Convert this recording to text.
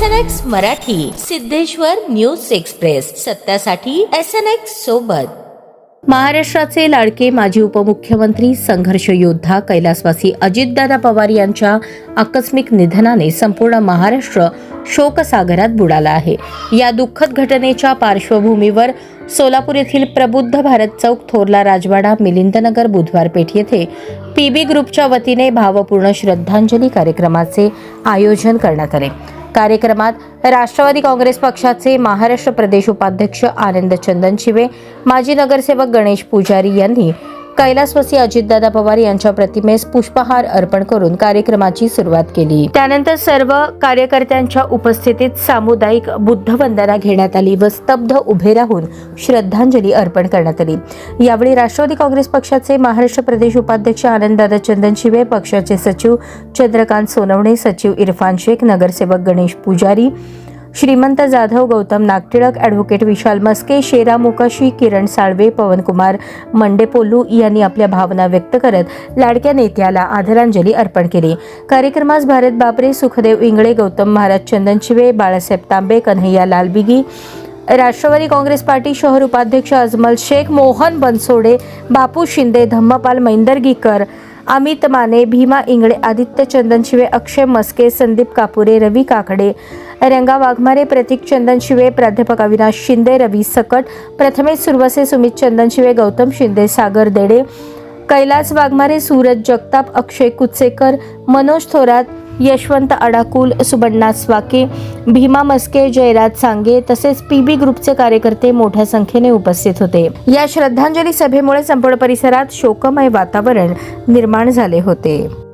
SNX Marathi, Siddheshwar news express, सत्यासाठी SNX सोबत. महाराष्ट्राचे लाडके माजी उपमुख्यमंत्री, संघर्ष योद्धा, कैलासवासी अजितदादा पवार यांच्या आकस्मिक निधनाने संपूर्ण महाराष्ट्र शोकसागरात बुडाला आहे. या दुःखद घटनेच्या पार्श्वभूमीवर सोलापूर येथील प्रबुद्ध भारत चौक, थोरला राजवाडा, मिलिंदनगर, बुधवार पेठ येथे PB ग्रुपच्या वतीने भावपूर्ण श्रद्धांजली कार्यक्रमाचे आयोजन करण्यात आले. कार्यक्रमात राष्ट्रवादी काँग्रेस पक्षाचे महाराष्ट्र प्रदेश उपाध्यक्ष आनंद चंदनशिवे, माजी नगरसेवक गणेश पुजारी यांनी कैलासवासी अजितदादा पवार यांच्या प्रतिमेस पुष्पहार अर्पण करून कार्यक्रमाची सुरुवात केली. त्यानंतर सर्व कार्यकर्त्यांच्या उपस्थितीत सामुदायिक बुद्धवंदना घेण्यात आली व स्तब्ध उभे राहून श्रद्धांजली अर्पण करण्यात आली. यावेळी राष्ट्रवादी काँग्रेस पक्षाचे महाराष्ट्र प्रदेश उपाध्यक्ष आनंददादा चंदनशिवे, पक्षाचे सचिव चंद्रकांत सोनवणे, सचिव इरफान शेख, नगरसेवक गणेश पुजारी, श्रीमंत जाधव, गौतम नागटिळक, ॲडव्होकेट विशाल मस्के, शेरा मुकाशी, किरण साळवे, पवनकुमार मंडेपोलू यांनी आपल्या भावना व्यक्त करत लाडक्या नेत्याला आदरांजली अर्पण केली. कार्यक्रमास भारत बापरे, सुखदेव इंगळे, गौतम महाराज चंदनशिवे, बाळासाहेब तांबे, कन्हैया लालबिगी, राष्ट्रवादी काँग्रेस पार्टी शहर उपाध्यक्ष अजमल शेख, मोहन बनसोडे, बापू शिंदे, धम्मपाल मैंदर्गीकर, अमित माने, भीमा इंगळे, आदित्य चंदनशिवे, अक्षय मस्के, संदीप कापुरे, रवी काकडे, रंगा वाघमारे, प्रतीक चंदनशिवे, प्राध्यापक अविनाश शिंदे, रवी सकट, प्रथमेश सुरवसे, सुमित चंदनशिवे, गौतम शिंदे, सागर देडे, कैलास वाघमारे, सूरज जगताप, अक्षय कुचेकर, मनोज थोरात, यशवंत अडाकुल, सुबण्णा स्वाके, भीमा मस्के, जयराज सांगे तसेच PB ग्रुपचे कार्यकर्ते मोठ्या संख्येने उपस्थित होते. या श्रद्धांजली सभेमुळे संपूर्ण परिसरात शोकमय वातावरण निर्माण झाले होते.